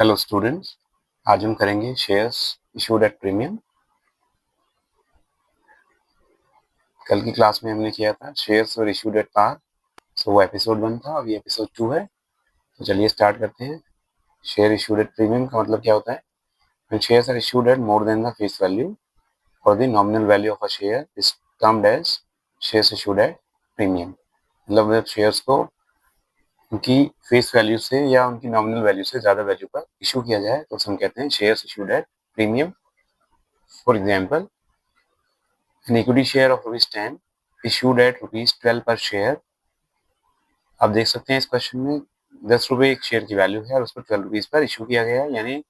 Hello students, आज हम करेंगे शेयर्स इशूड एट प्रीमियम। कल की क्लास में हमने किया था शेयर्स और इशूड एट पार, सो वो एपिसोड 1 था। अभी एपिसोड 2 है, तो चलिए स्टार्ट करते हैं। शेयर इशूड एट प्रीमियम का मतलब क्या होता है? When shares are issued at more than the face value or the nominal value of a share is termed as shares issued at premium। मतलब जब शेयर्स को उनकी फेस वैल्यू से या उनकी नॉमिनल वैल्यू से ज़्यादा वैल्यू पर इशू किया जाए तो हम कहते हैं shares issued at premium. For example, an equity share of ₹10 issued at ₹12 per share। आप देख सकते हैं इस क्वेश्चन में 10 रुपए एक शेयर की वैल्यू है और उसको 12 रुपीज पर इशू किया गया है, यानी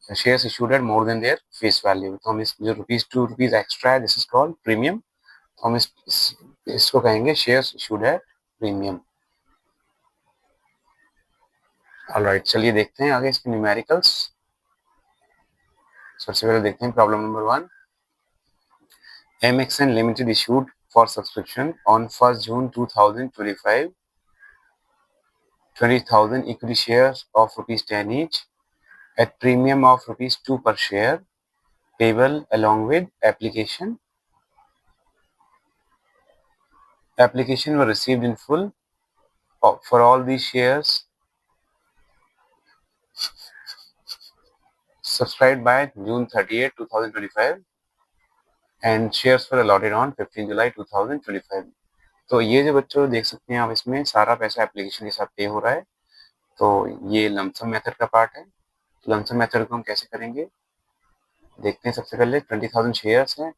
shares issued at more than their face value. तो हम इस जो ₹2 एक्स्ट्रा है, दिस इज कॉल्ड प्रीमियम। तो हम इसको कहेंगे shares issued at premium. Alright, चलिए देखते हैं आगे इसके न्यूमेरिकल्स। सबसे पहले देखते हैं problem number 1। MXN Limited issued for subscription on 1st June 2025 20,000 equity shares of ₹10 each at premium of ₹2 per share, payable along with application. Application were received in full for all these shares subscribed by June 30th, 2025 and shares were allotted on 15 July 2025। तो ये जो बच्चों देख सकते हैं आप, इसमें सारा पैसा एप्लीकेशन के साथ पे हो रहा है। तो ये लमसम मेथड का पार्ट है। लमसम मेथड को हम कैसे करेंगे देखते हैं। सबसे पहले 20,000 शेयर्स हैं,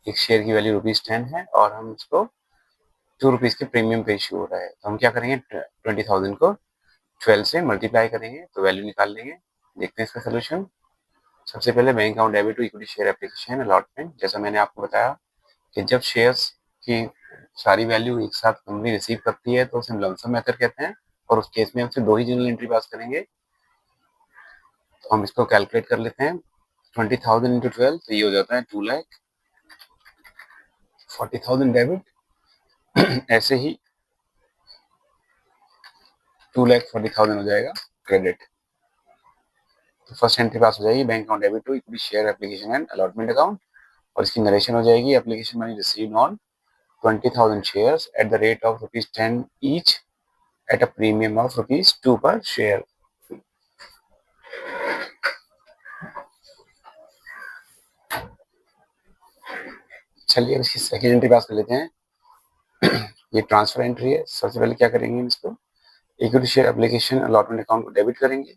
एक शेयर की वैल्यू ₹10 है और हम इसको ₹2 के प्रीमियम पे इशू हो रहा है। तो हम क्या करेंगे, 20,000 को 12 से मल्टीप्लाई करेंगे तो वैल्यू निकाल लेंगे। देखते हैं इसका सोल्यूशन। सबसे पहले bank account debit to equity share application allotment. जैसा मैंने आपको बताया कि जब शेयर्स की सारी वैल्यू एक साथ कंपनी रिसीव करती है तो उसे हम लमसम मेथड कहते हैं, और उस केस में हम सिर्फ 2 ही जनरल एंट्री पास करेंगे। तो हम इसको कैलकुलेट कर लेते हैं। 20,000 इंटू 12 तो ये हो जाता है 2 लाख। 40,000 डेबिट ऐसे ही 2,40,000 हो जाएगा क्रेडिट। तो फर्स्ट एंट्री पास हो जाएगी, bank account debit to equity share application and allotment account, और इसकी नरेशन हो जाएगी application money received on 20,000 shares at the rate of ₹10 each at a premium of ₹2 per share. चलिए इसकी second entry पास कर लेते हैं। ये ट्रांसफर एंट्री है। सबसे पहले क्या करेंगे, इसको equity share application allotment account को डेबिट करेंगे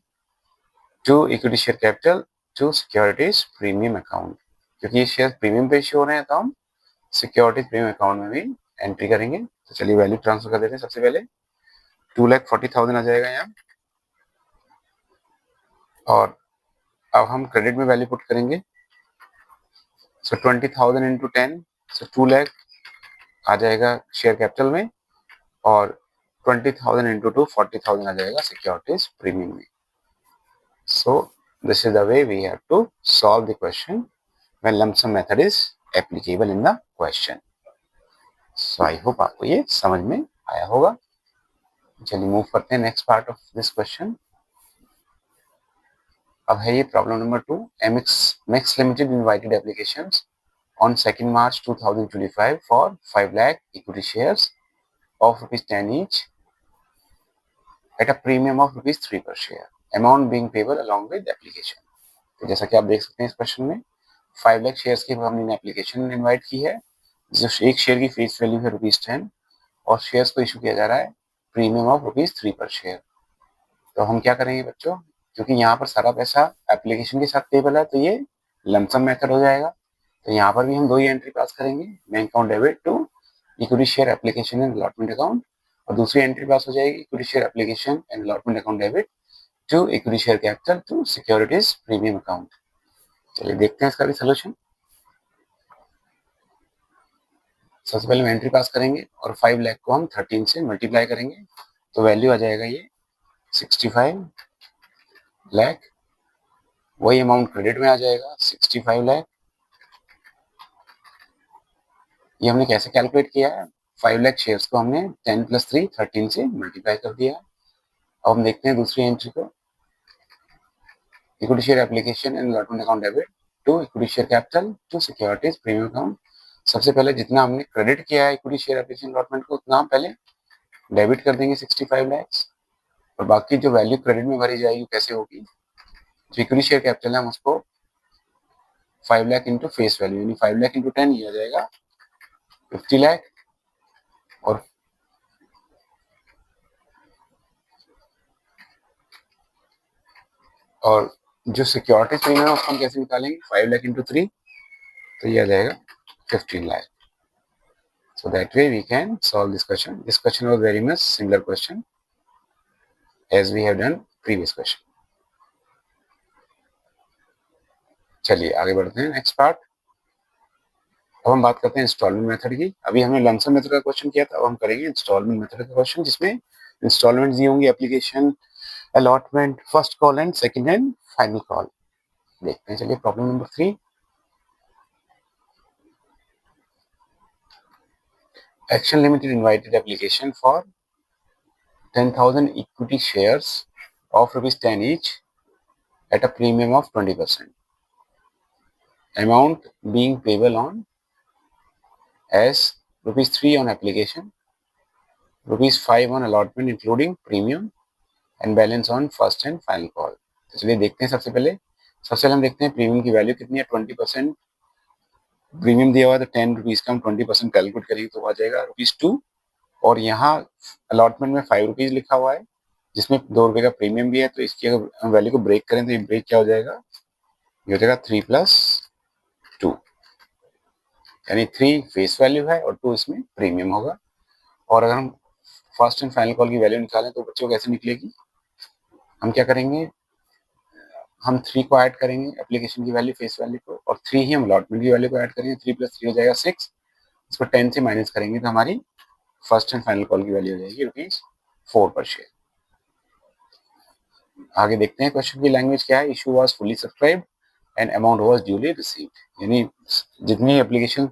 to equity share capital to securities premium account. क्योंकि ये शेयर प्रीमियम पे इशू हो रहे हैं तो हम सिक्योरिटीज प्रीमियम अकाउंट में भी एंट्री करेंगे। तो चलिए वैल्यू ट्रांसफर कर देते हैं। सबसे पहले 2,40,000 आ जाएगा यहाँ, और अब हम क्रेडिट में वैल्यू पुट करेंगे। सो 20,000 इंटू 10, सो 2 लाख आ जाएगा शेयर कैपिटल में, और 20,000 इंटू 2 40,000 आ जाएगा सिक्योरिटीज प्रीमियम में। So this is the way we have to solve the question when lump sum method is applicable in the question. So I hope आपको ये समझ में आया होगा। चलिए मूव करते हैं next part of this question. अब है ये problem number 2। MX limited invited applications on 2nd March 2025 for 5 lakh equity shares of ₹10 each at a premium of ₹3 per share, amount being payable along with application। तो जैसा कि आप देख सकते हैं इस क्वेश्चन में 5 लाख शेयर्स की हमने एप्लीकेशन इनवाइट की है, जो एक शेयर की फेस वैल्यू है ₹10 और शेयर्स को इशू किया जा रहा है प्रीमियम ऑफ ₹3 पर शेयर। तो हम क्या करेंगे बच्चों, क्योंकि यहाँ पर सारा पैसा एप्लीकेशन के साथ पेबल है तो ये लमसम मेथड हो जाएगा। तो यहाँ पर भी हम 2 ही एंट्री पास करेंगे, bank account debit to equity share application and allotment account, और दूसरी एंट्री पास हो जाएगी equity share application and allotment account debit to equity share capital to securities premium account. चलिए देखते हैं इसका भी सोल्यूशन। सबसे पहले हम एंट्री पास करेंगे और 5 लाख को हम 13 से मल्टीप्लाई करेंगे तो वैल्यू आ जाएगा ये 65 लाख। वही अमाउंट क्रेडिट में आ जाएगा 65 लाख। ये हमने कैसे कैलकुलेट किया है, 5 लाख शेयर्स को हमने 10 + 3 13 से मल्टीप्लाई कर दिया। अब हम देखते हैं दूसरी एंट्री को। Equity share application and allotment account debit to equity share capital to securities premium account. सबसे पहले जितना हमने क्रेडिट किया है इक्विटी शेयर एप्लीकेशन अलॉटमेंट को उतना हम पहले डेबिट कर देंगे 65 लैक्स, और बाकी जो वैल्यू क्रेडिट में भरी जाएगी कैसे होगी, जो इक्विटी शेयर कैपिटल है हम उसको 5 लाख इंटू फेस वैल्यू यानी 5 लाख इंटू 10 ये आ जाएगा 50 लाख, और जो सिक्योरिटीज प्रीमियम है उसको हम कैसे निकालेंगे 5 लाख इंटू 3 तो ये आ जाएगा 15 lakh. So that way we can solve this question. This question was very much similar question as we have done previous question. चलिए आगे बढ़ते हैं नेक्स्ट पार्ट। अब हम बात करते हैं इंस्टॉलमेंट मेथड की। अभी हमने लमसम मेथड का क्वेश्चन किया था, अब हम करेंगे इंस्टॉलमेंट मेथड का क्वेश्चन जिसमें इंस्टॉलमेंट दी होंगी application, allotment, first call and second and final call. देखते हैं चलिए problem number 3। Action Limited invited application for 10,000 equity shares of rupees 10 each at a premium of 20%. Amount being payable on as rupees 3 on application, rupees 5 on allotment including premium and balance on first and final call. तो चलिए देखते हैं सबसे पहले हम देखते हैं premium की वैल्यू कितनी है। 20% प्रीमियम दिया हुआ है तो 10 रुपीज का हम 20% कैलकुलेट करेंगे तो आ जाएगा रुपीज 2, और यहाँ अलॉटमेंट में 5 रुपीज लिखा हुआ है जिसमें 2 रुपए का प्रीमियम भी है, तो इसकी अगर हम वैल्यू को ब्रेक करें तो ये ब्रेक क्या हो जाएगा, ये हो जाएगा 3 + 2 यानी 3 फेस वैल्यू है और 2 इसमें प्रीमियम होगा। और अगर हम फर्स्ट एंड फाइनल कॉल की वैल्यू निकालें तो बच्चों कैसे निकलेगी, हम क्या करेंगे, हम 3 को ऐड करेंगे एप्लीकेशन की वैल्यू फेस वैल्यू को, और 3 ही हम अलॉटमेंट की वैल्यू को ऐड करेंगे। 3 + 3 हो जाएगा 6, इसको 10 से माइनस करेंगे तो हमारी फर्स्ट एंड फाइनल कॉल की वैल्यू हो जाएगी ₹4 पर शेयर। आगे देखते हैं क्वेश्चन की लैंग्वेज क्या है। Issue was fully subscribed and amount was duly received, यानी जितनी एप्लीकेशन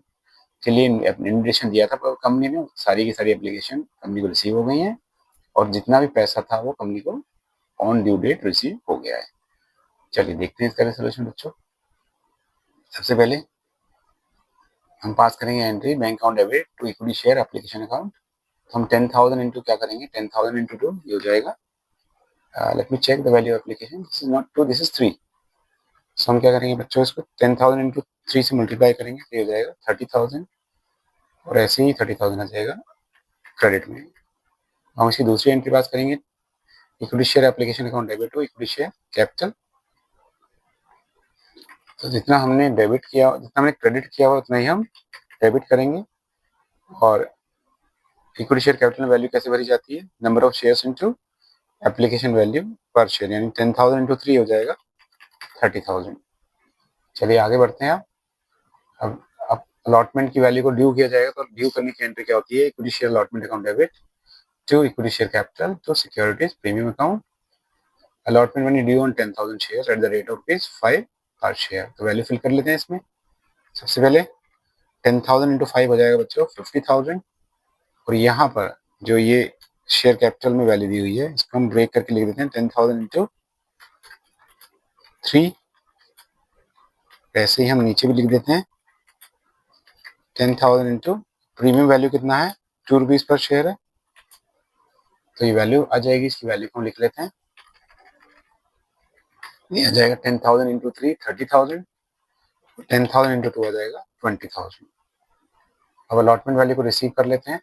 के लिए इन्विटेशन दिया था कंपनी ने सारी की सारी एप्लीकेशन कंपनी को रिसीव हो गई हैं, और जितना भी पैसा था वो कंपनी को ऑन ड्यू डेट रिसीव हो गया है। चलिए देखते हैं इसका सोल्यूशन बच्चों। सबसे पहले हम पास करेंगे entry bank account debit to equity share application account. तो हम 10,000 इंटू क्या करेंगे, 10,000 इंटू 2 ये हो जाएगा, let me check the value application, this is not 2 this is 3। So हम क्या करेंगे बच्चों, इसको 10,000 इंटू 3 से मल्टीप्लाई करेंगे तो ये हो जाएगा 30,000, और ऐसे ही 30,000 आ जाएगा क्रेडिट में। हम इसकी दूसरी एंट्री पास करेंगे, equity share application account debit to equity share capital. तो जितना हमने डेबिट किया, जितना हमने क्रेडिट किया हुआ उतना ही हम डेबिट करेंगे। और इक्विटी शेयर कैपिटल वैल्यू कैसे भरी जाती है, number of shares into application value पर शेयर, यानी 10,000 इंटू 3 हो जाएगा 30,000। चलिए आगे बढ़ते हैं। अब अलॉटमेंट की वैल्यू को ड्यू किया जाएगा, तो ड्यू करने की एंट्री क्या होती है, equity share allotment account debit to equity share capital to securities premium account, allotment money due on 10,000 share at the rate of ₹5 per share. तो वैल्यू फिल कर लेते हैं इसमें। सबसे पहले 10,000 इंटू 5 हो जाएगा बच्चों 50,000, और यहाँ पर जो ये शेयर कैपिटल में वैल्यू दी हुई है इसको हम ब्रेक करके लिख देते हैं 10,000 इंटू 3। ऐसे ही हम नीचे भी लिख देते हैं 10,000 इंटू प्रीमियम वैल्यू कितना है, 2 रुपीज पर शेयर है, तो ये वैल्यू आ जाएगी, इसकी वैल्यू को हम लिख लेते हैं, ये आ जाएगा 10,000 इंटू 3 30,000, 10,000 इंटू 2 आ जाएगा 20,000। अब अलॉटमेंट वैल्यू को रिसीव कर लेते हैं।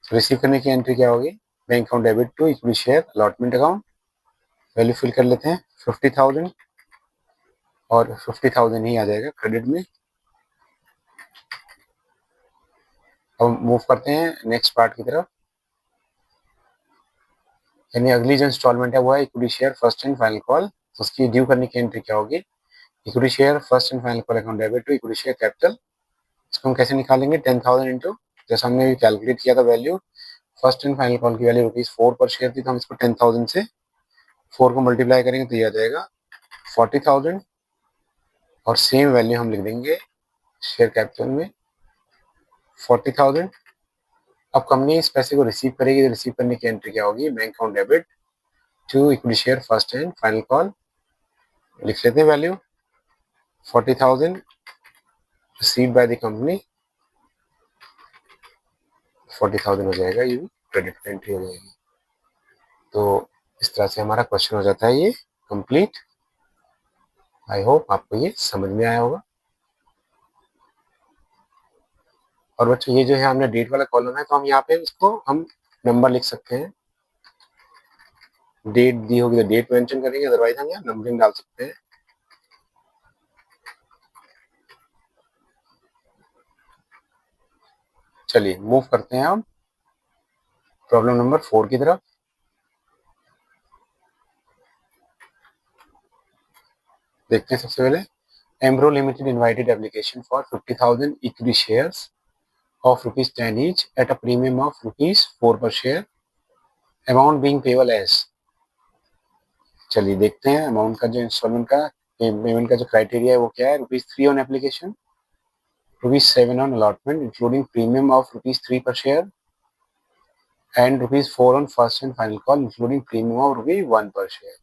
तो रिसीव करने की एंट्री क्या होगी, bank account debit to equity share allotment account, value fill कर लेते हैं 50,000, और 50,000 ही आ जाएगा क्रेडिट में। अब मूव करते हैं नेक्स्ट पार्ट की तरफ, यानी अगली जो इंस्टॉलमेंट है वो है equity share first and final call. तो उसकी ड्यू करने की एंट्री क्या होगी, equity share first and final call account debit to equity share capital. इसको हम कैसे निकालेंगे, 10,000 इंटू जैसे हमने कैलकुलेट किया था value, first and final call की वैल्यू ₹4 पर शेयर थी, तो हम इसको 10,000 से 4 को मल्टीप्लाई करेंगे तो ये आ जाएगा 40,000, और सेम वैल्यू हम लिख देंगे शेयर कैपिटल में 40,000। अब कंपनी इस पैसे को रिसीव करेगी, तो रिसीव करने की एंट्री क्या होगी, bank account debit to equity share first and final call, लिख लेते हैं value 40,000 received by the company, 40,000 हो जाएगा, ये क्रेडिट पे एंट्री हो जाएगी। तो इस तरह से हमारा क्वेश्चन हो जाता है ये कंप्लीट। आई होप आपको ये समझ में आया होगा। और बच्चों ये जो है हमने डेट वाला कॉलम है, तो हम यहाँ पे इसको हम नंबर लिख सकते हैं। डेट दी होगी तो डेट मेंशन करेंगे, अदरवाइज हम यहाँ नंबरिंग डाल सकते हैं। चलिए मूव करते हैं हम प्रॉब्लम नंबर 4 की तरफ। देखते हैं सबसे पहले, एम्ब्रो limited invited application for 50,000 equity shares of rupees 10 each at a premium of rupees 4 per share, amount being payable as। चलिए देखते हैं अमाउंट का जो इंस्टॉलमेंट का पेमेंट का जो क्राइटेरिया है वो क्या है। ₹3 on application, ₹7 on allotment including premium of ₹3 per share and ₹4 on first and final call including premium of ₹1 per share।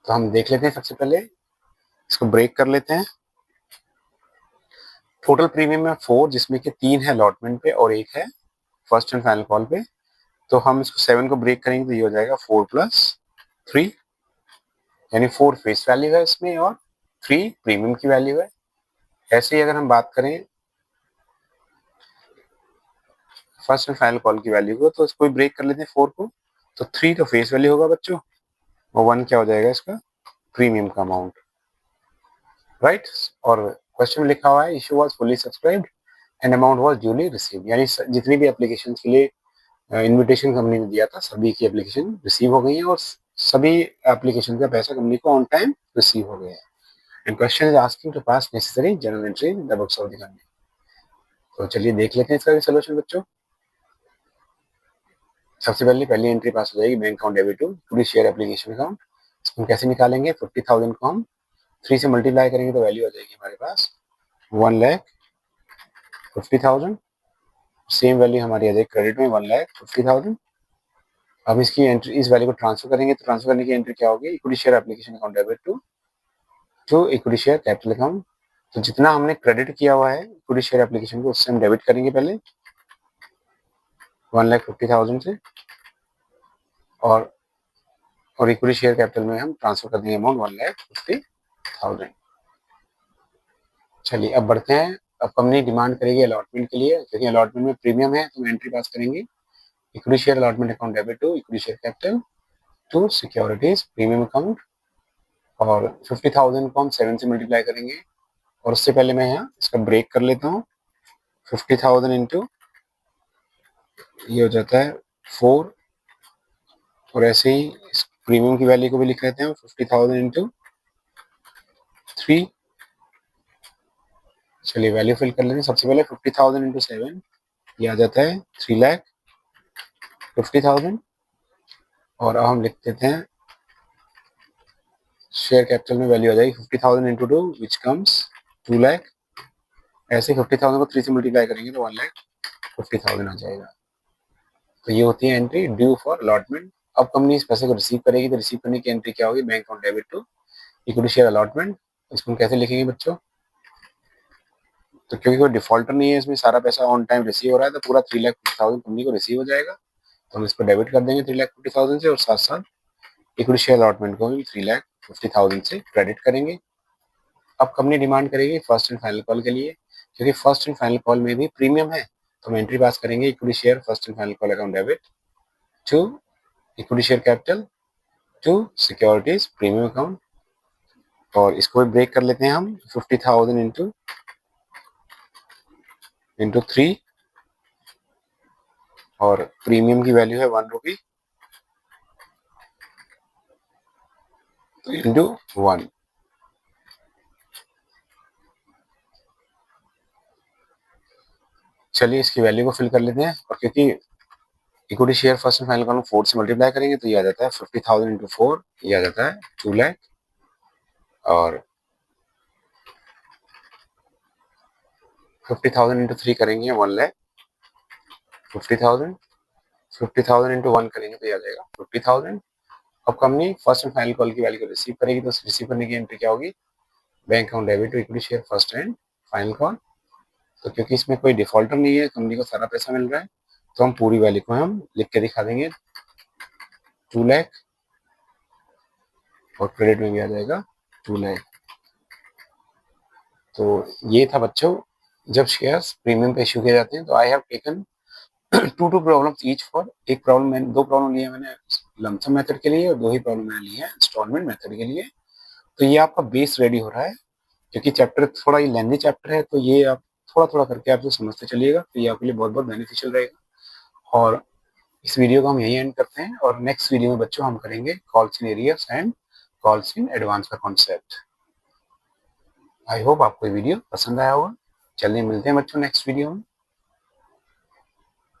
तो हम देख लेते हैं, सबसे पहले इसको ब्रेक कर लेते हैं। टोटल प्रीमियम है 4, जिसमें कि 3 है अलॉटमेंट पे और 1 है फर्स्ट एंड फाइनल कॉल पे। तो हम इसको 7 को ब्रेक करेंगे तो ये हो जाएगा 4 + 3, यानी 4 फेस वैल्यू है इसमें और 3 प्रीमियम की वैल्यू है। ऐसे ही अगर हम बात करें फर्स्ट एंड फाइनल कॉल की वैल्यू को, तो इसको ब्रेक कर लेते हैं 4 को। तो 3 तो फेस वैल्यू होगा बच्चों, और 1 क्या हो जाएगा इसका प्रीमियम का अमाउंट, राइट। और क्वेश्चन में लिखा हुआ है issue was fully subscribed and amount was duly received, यानी जितनी भी एप्लीकेशन के लिए इनविटेशन कंपनी ने दिया था सभी की एप्लीकेशन रिसीव हो गई है और सभी एप्लीकेशन का पैसा कंपनी को ऑन टाइम रिसीव हो गया है। And question is asking to pass necessary journal entry in the books of the company. तो चलिए देख लेते हैं इसका भी सोल्यूशन बच्चों। सबसे पहले पहली एंट्री पास हो जाएगी बैंक अकाउंट डेबिट टू पूरी शेयर एप्लीकेशन अकाउंट। इसको हम कैसे निकालेंगे, 50,000 को हम 3 से मल्टीप्लाई करेंगे तो वैल्यू आ जाएगी हमारे पास 1,50,000। सेम वैल्यू हमारी आ जाएगी क्रेडिट में 1,50,000। अब इसकी एंट्री, इस वैल्यू को ट्रांसफर करेंगे तो ट्रांसफर करने की एंट्री क्या होगी, equity share application account debit to equity share capital account. तो जितना हमने क्रेडिट किया हुआ है इक्विटी शेयर एप्लीकेशन को, उससे हम डेबिट करेंगे पहले 1,50,000 से, और इक्विटी शेयर कैपिटल में हम ट्रांसफर कर देंगे अमाउंट 1,50,000। चलिए अब बढ़ते हैं। अब कंपनी डिमांड करेगी अलॉटमेंट के लिए, क्योंकि अलॉटमेंट में प्रीमियम है तो एंट्री पास करेंगे equity share allotment account debit to equity share capital to securities premium account. और 50,000 को हम 7 से मल्टीप्लाई करेंगे, और उससे पहले मैं यहाँ इसका ब्रेक कर लेता हूँ। 50,000 इंटू ये हो जाता है 4, और ऐसे ही इस प्रीमियम की वैल्यू को भी लिख लेते हैं 50,000 इंटू 3। चलिए वैल्यू फिल कर लेते हैं। सबसे पहले 50,000 इंटू 7 ये आ जाता है 3,50,000। और अब हम लिख देते हैं शेयर कैपिटल में वैल्यू आ जाएगी 50,000 इंटू 2 विच कम्स 2 लाख। ऐसे 50,000 को 3 से मल्टीप्लाई करेंगे तो 1,50,000 आ जाएगा। तो ये होती है एंट्री ड्यू फॉर अलॉटमेंट। अब कंपनी इस पैसे को रिसीव करेगी तो रिसीव करने की एंट्री क्या होगी, bank account debit to equity share allotment. इसको हम कैसे लिखेंगे बच्चों, तो क्योंकि कोई डिफॉल्टर नहीं है इसमें, सारा पैसा ऑन टाइम रिसीव हो रहा है, तो पूरा 3,50,000 कंपनी को रिसीव हो जाएगा। तो हम इसको डेबिट कर देंगे 3,50,000 से, और साथ साथ इक्विटी शेयर अलॉटमेंट को भी 3,50,000 से क्रेडिट करेंगे। अब कंपनी डिमांड करेगी फर्स्ट एंड फाइनल कॉल के लिए, क्योंकि फर्स्ट एंड फाइनल कॉल में भी प्रीमियम है, तो हम एंट्री पास करेंगे equity share first and final call account debit to equity share capital to securities premium account. और इसको भी ब्रेक कर लेते हैं हम 50,000 इंटू 3, और प्रीमियम की वैल्यू है 1 रुपी, तो इंटू 1। चलिए इसकी वैल्यू को फिल कर लेते हैं, और क्योंकि equity share first and final column 4 से मल्टीप्लाई करेंगे तो ये आ जाता है 50,000 इंटू 4, ये आ जाता है 2 लाख। और 50,000 इंटू 3 करेंगे 1,50,000। 50,000 इंटू 1 करेंगे तो ये आ जाएगा 50,000। अब company first and final call की वैल्यू को रिसीव करेगी, तो रिसीव करने की एंट्री क्या होगी, bank account debit to equity share first and final call. तो क्योंकि इसमें कोई डिफॉल्टर नहीं है, कंपनी को सारा पैसा मिल रहा है, तो हम पूरी वैल्यू को हम लिख के दिखा देंगे 2 लाख, और क्रेडिट में भी आ जाएगा 2 लाख। तो ये था बच्चों, जब शेयर्स प्रीमियम पे इश्यू किए जाते हैं। तो I have taken two problems each for, एक प्रॉब्लम मैंने, 2 प्रॉब्लम लिए मैंने लमसम मेथड के लिए, और 2 ही प्रॉब्लम मैंने ली है इंस्टॉलमेंट मेथड के लिए। तो ये आपका बेस रेडी हो रहा है, क्योंकि चैप्टर थोड़ा ये लेंथी चैप्टर है, तो ये आप थोड़ा थोड़ा करके आप जो समझते चलिएगा, तो ये आपके लिए बहुत बहुत बेनिफिशियल रहेगा। और इस वीडियो को हम यहीं एंड करते हैं, और नेक्स्ट वीडियो में बच्चों हम करेंगे calls in arrears and calls in advance का कॉन्सेप्ट। आई होप आपको ये वीडियो पसंद आया होगा। चलिए मिलते हैं बच्चों नेक्स्ट वीडियो में।